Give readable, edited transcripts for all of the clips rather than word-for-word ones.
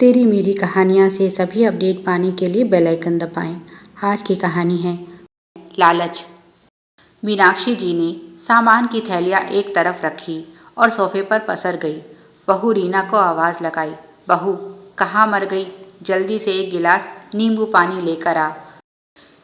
तेरी मेरी कहानियाँ से सभी अपडेट पाने के लिए बेल आइकन दबाएं। आज की कहानी है लालच। मीनाक्षी जी ने सामान की थैलियाँ एक तरफ रखी और सोफे पर पसर गई। बहू रीना को आवाज़ लगाई, बहू कहाँ मर गई? जल्दी से एक गिलास नींबू पानी लेकर आ।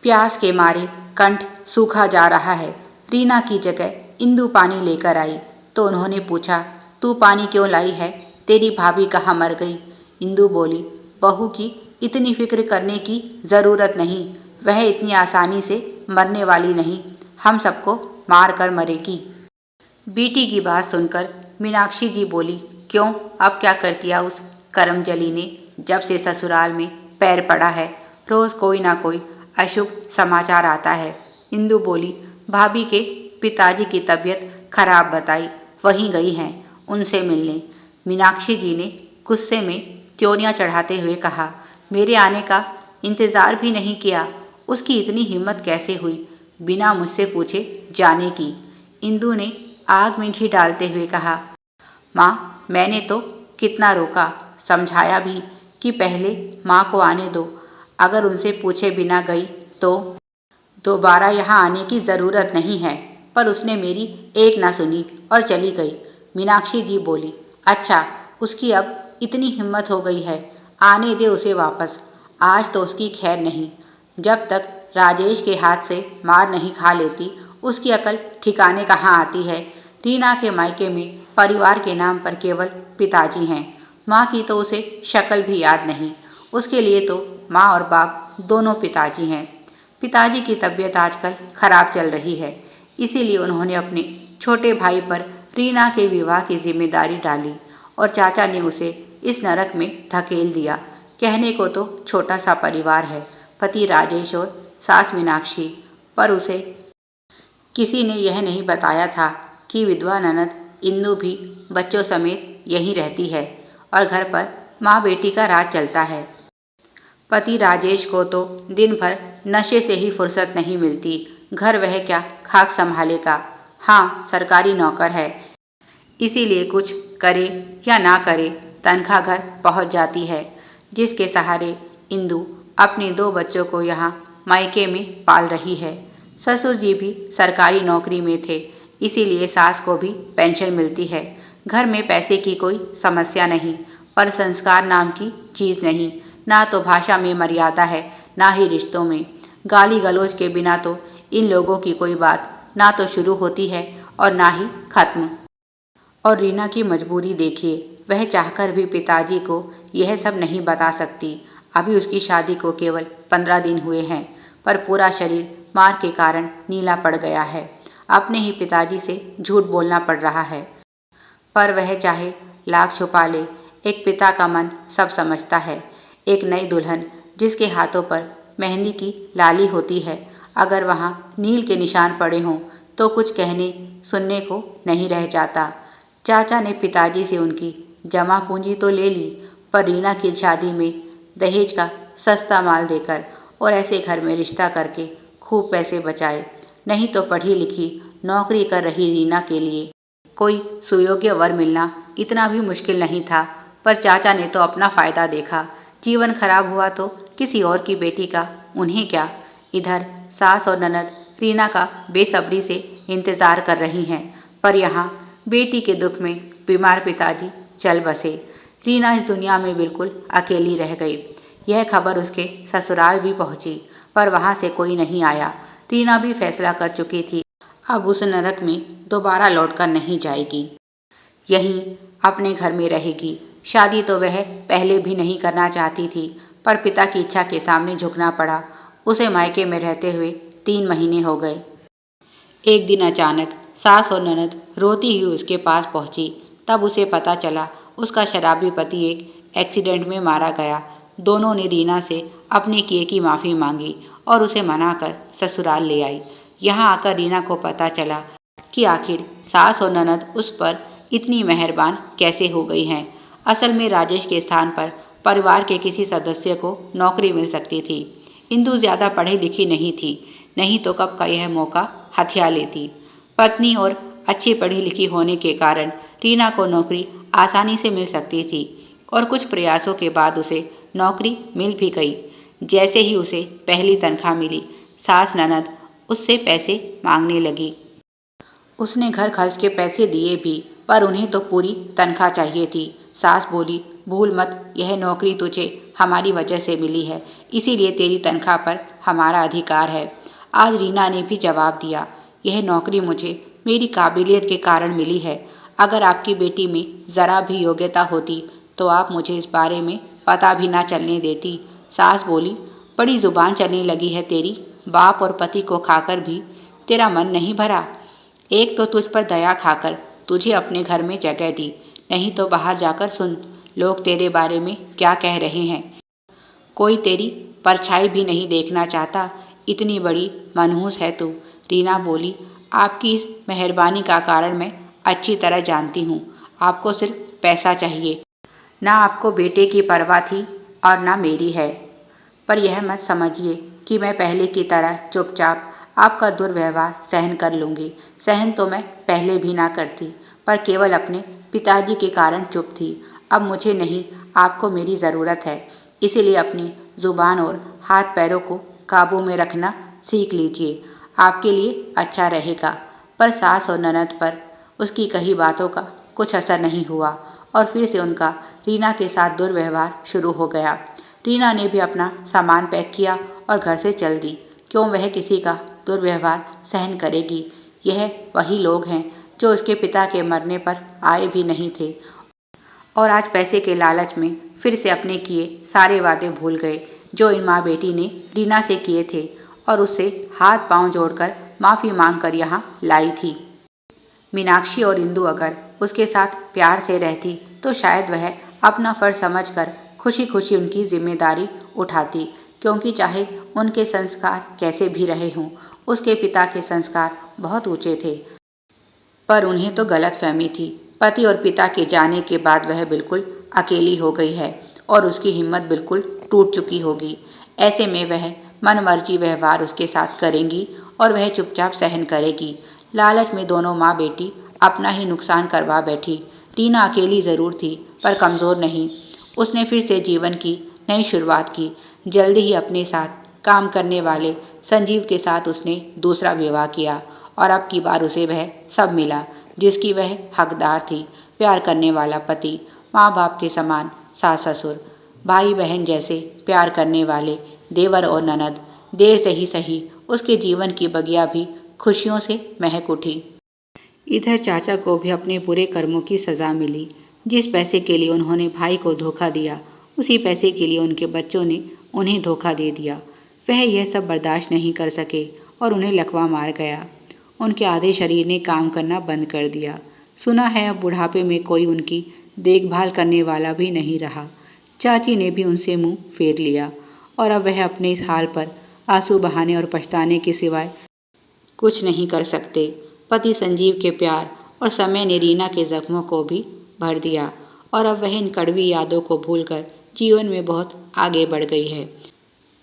प्यास के मारे कंठ सूखा जा रहा है। रीना की जगह इंदु पानी लेकर आई तो उन्होंने पूछा, तू पानी क्यों लाई है? तेरी भाभी कहाँ मर गई? इंदु बोली, बहू की इतनी फिक्र करने की ज़रूरत नहीं, वह इतनी आसानी से मरने वाली नहीं, हम सबको मार कर मरेगी। बेटी की बात सुनकर मीनाक्षी जी बोली, क्यों, अब क्या कर दिया उस करमजली ने? जब से ससुराल में पैर पड़ा है रोज़ कोई ना कोई अशुभ समाचार आता है। इंदु बोली, भाभी के पिताजी की तबीयत खराब बताई, वहीं गई हैं उनसे मिलने। मीनाक्षी जी ने गुस्से में त्योरियां चढ़ाते हुए कहा, मेरे आने का इंतज़ार भी नहीं किया, उसकी इतनी हिम्मत कैसे हुई बिना मुझसे पूछे जाने की? इंदु ने आग में घी डालते हुए कहा, माँ मैंने तो कितना रोका, समझाया भी कि पहले माँ को आने दो, अगर उनसे पूछे बिना गई तो दोबारा यहाँ आने की ज़रूरत नहीं है। पर उसने मेरी एक ना सुनी और चली गई। मीनाक्षी जी बोली, अच्छा उसकी अब इतनी हिम्मत हो गई है, आने दे उसे वापस, आज तो उसकी खैर नहीं। जब तक राजेश के हाथ से मार नहीं खा लेती उसकी अकल ठिकाने कहाँ आती है। रीना के मायके में परिवार के नाम पर केवल पिताजी हैं, माँ की तो उसे शक्ल भी याद नहीं। उसके लिए तो माँ और बाप दोनों पिताजी हैं। पिताजी की तबीयत आजकल खराब चल रही है, इसीलिए उन्होंने अपने छोटे भाई पर रीना के विवाह की जिम्मेदारी डाली और चाचा ने उसे इस नरक में धकेल दिया। कहने को तो छोटा सा परिवार है, पति राजेश और सास मीनाक्षी, पर उसे किसी ने यह नहीं बताया था कि विधवा ननद इंदु भी बच्चों समेत यहीं रहती है और घर पर माँ बेटी का राज चलता है। पति राजेश को तो दिन भर नशे से ही फुर्सत नहीं मिलती, घर वह क्या खाक संभालेगा। हाँ सरकारी नौकर है, इसीलिए कुछ करे या ना करे तनख्वाह घर पहुंच जाती है, जिसके सहारे इंदु अपने दो बच्चों को यहाँ मायके में पाल रही है। ससुर जी भी सरकारी नौकरी में थे, इसीलिए सास को भी पेंशन मिलती है। घर में पैसे की कोई समस्या नहीं, पर संस्कार नाम की चीज़ नहीं, ना तो भाषा में मर्यादा है ना ही रिश्तों में। गाली गलौज के बिना तो इन लोगों की कोई बात ना तो शुरू होती है और ना ही खत्म। और रीना की मजबूरी देखिए, वह चाहकर भी पिताजी को यह सब नहीं बता सकती। अभी उसकी शादी को केवल 15 दिन हुए हैं, पर पूरा शरीर मार के कारण नीला पड़ गया है। अपने ही पिताजी से झूठ बोलना पड़ रहा है, पर वह चाहे लाख छुपा ले, एक पिता का मन सब समझता है। एक नई दुल्हन जिसके हाथों पर मेहंदी की लाली होती है, अगर वहाँ नील के निशान पड़े हों तो कुछ कहने सुनने को नहीं रह जाता। चाचा ने पिताजी से उनकी जमा पूंजी तो ले ली, पर रीना की शादी में दहेज का सस्ता माल देकर और ऐसे घर में रिश्ता करके खूब पैसे बचाए। नहीं तो पढ़ी लिखी नौकरी कर रही रीना के लिए कोई सुयोग्य वर मिलना इतना भी मुश्किल नहीं था, पर चाचा ने तो अपना फ़ायदा देखा। जीवन खराब हुआ तो किसी और की बेटी का उन्हें क्या। इधर सास और ननद रीना का बेसब्री से इंतज़ार कर रही हैं, पर यहाँ बेटी के दुख में बीमार पिताजी चल बसे। रीना इस दुनिया में बिल्कुल अकेली रह गई। यह खबर उसके ससुराल भी पहुंची, पर वहां से कोई नहीं आया। रीना भी फैसला कर चुकी थी, अब उस नरक में दोबारा लौटकर नहीं जाएगी, यहीं अपने घर में रहेगी। शादी तो वह पहले भी नहीं करना चाहती थी, पर पिता की इच्छा के सामने झुकना पड़ा। उसे मायके में रहते हुए 3 महीने हो गए। एक दिन अचानक सास और ननद रोती हुई उसके पास पहुंची। तब उसे पता चला उसका शराबी पति एक एक्सीडेंट में मारा गया। दोनों ने रीना से अपने किए की माफ़ी मांगी और उसे मनाकर ससुराल ले आई। यहाँ आकर रीना को पता चला कि आखिर सास और ननद उस पर इतनी मेहरबान कैसे हो गई हैं। असल में राजेश के स्थान पर परिवार के किसी सदस्य को नौकरी मिल सकती थी। इंदु ज़्यादा पढ़ी लिखी नहीं थी, नहीं तो कब का यह मौका हथिया लेती। पत्नी और अच्छी पढ़ी लिखी होने के कारण रीना को नौकरी आसानी से मिल सकती थी और कुछ प्रयासों के बाद उसे नौकरी मिल भी गई। जैसे ही उसे पहली तनख्वाह मिली, सास ननद उससे पैसे मांगने लगी। उसने घर खर्च के पैसे दिए भी, पर उन्हें तो पूरी तनख्वाह चाहिए थी। सास बोली, भूल मत, यह नौकरी तुझे हमारी वजह से मिली है, इसीलिए तेरी तनख्वाह पर हमारा अधिकार है। आज रीना ने भी जवाब दिया, यह नौकरी मुझे मेरी काबिलियत के कारण मिली है। अगर आपकी बेटी में ज़रा भी योग्यता होती तो आप मुझे इस बारे में पता भी ना चलने देती। सास बोली, बड़ी जुबान चलने लगी है तेरी, बाप और पति को खाकर भी तेरा मन नहीं भरा। एक तो तुझ पर दया खाकर तुझे अपने घर में जगह दी, नहीं तो बाहर जाकर सुन लोग तेरे बारे में क्या कह रहे हैं। कोई तेरी परछाई भी नहीं देखना चाहता, इतनी बड़ी मनहूस है तू। रीना बोली, आपकी इस मेहरबानी का कारण मैं अच्छी तरह जानती हूँ। आपको सिर्फ पैसा चाहिए, ना आपको बेटे की परवाह थी और ना मेरी है। पर यह मत समझिए कि मैं पहले की तरह चुपचाप आपका दुर्व्यवहार सहन कर लूँगी। सहन तो मैं पहले भी ना करती, पर केवल अपने पिताजी के कारण चुप थी। अब मुझे नहीं, आपको मेरी ज़रूरत है, इसीलिए अपनी ज़ुबान और हाथ पैरों को काबू में रखना सीख लीजिए, आपके लिए अच्छा रहेगा। पर सास और ननद पर उसकी कही बातों का कुछ असर नहीं हुआ और फिर से उनका रीना के साथ दुर्व्यवहार शुरू हो गया। रीना ने भी अपना सामान पैक किया और घर से चल दी। क्यों वह किसी का दुर्व्यवहार सहन करेगी? यह वही लोग हैं जो उसके पिता के मरने पर आए भी नहीं थे और आज पैसे के लालच में फिर से अपने किए सारे वादे भूल गए जो इन माँ बेटी ने रीना से किए थे और उससे हाथ पांव जोड़कर माफ़ी मांग कर यहाँ लाई थी। मीनाक्षी और इंदु अगर उसके साथ प्यार से रहती तो शायद वह अपना फर्ज समझकर खुशी खुशी उनकी जिम्मेदारी उठाती, क्योंकि चाहे उनके संस्कार कैसे भी रहे हों, उसके पिता के संस्कार बहुत ऊंचे थे। पर उन्हें तो गलतफहमी थी, पति और पिता के जाने के बाद वह बिल्कुल अकेली हो गई है और उसकी हिम्मत बिल्कुल टूट चुकी होगी। ऐसे में वह मनमर्जी व्यवहार उसके साथ करेंगी और वह चुपचाप सहन करेगी। लालच में दोनों माँ बेटी अपना ही नुकसान करवा बैठी। रीना अकेली ज़रूर थी पर कमज़ोर नहीं। उसने फिर से जीवन की नई शुरुआत की। जल्दी ही अपने साथ काम करने वाले संजीव के साथ उसने दूसरा विवाह किया और अब की बार उसे वह सब मिला जिसकी वह हकदार थी। प्यार करने वाला पति, माँ बाप के समान सास ससुर, भाई बहन जैसे प्यार करने वाले देवर और ननद। देर से ही सही उसके जीवन की बगिया भी खुशियों से महक उठी। इधर चाचा को भी अपने बुरे कर्मों की सज़ा मिली। जिस पैसे के लिए उन्होंने भाई को धोखा दिया, उसी पैसे के लिए उनके बच्चों ने उन्हें धोखा दे दिया। वह यह सब बर्दाश्त नहीं कर सके और उन्हें लकवा मार गया। उनके आधे शरीर ने काम करना बंद कर दिया। सुना है अब बुढ़ापे में कोई उनकी देखभाल करने वाला भी नहीं रहा। चाची ने भी उनसे मुंह फेर लिया और अब वह अपने इस हाल पर आंसू बहाने और पछताने के सिवाय कुछ नहीं कर सकते। पति संजीव के प्यार और समय ने रीना के जख्मों को भी भर दिया और अब वह इन कड़वी यादों को भूलकर जीवन में बहुत आगे बढ़ गई है,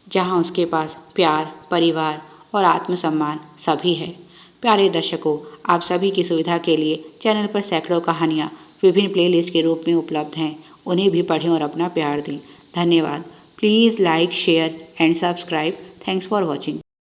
जहां उसके पास प्यार, परिवार और आत्मसम्मान सभी है। प्यारे दर्शकों, आप सभी की सुविधा के लिए चैनल पर सैकड़ों कहानियाँ विभिन्न प्लेलिस्ट के रूप में उपलब्ध हैं। उन्हें भी पढ़ें और अपना प्यार दें। धन्यवाद। Please like, share and subscribe. Thanks for watching.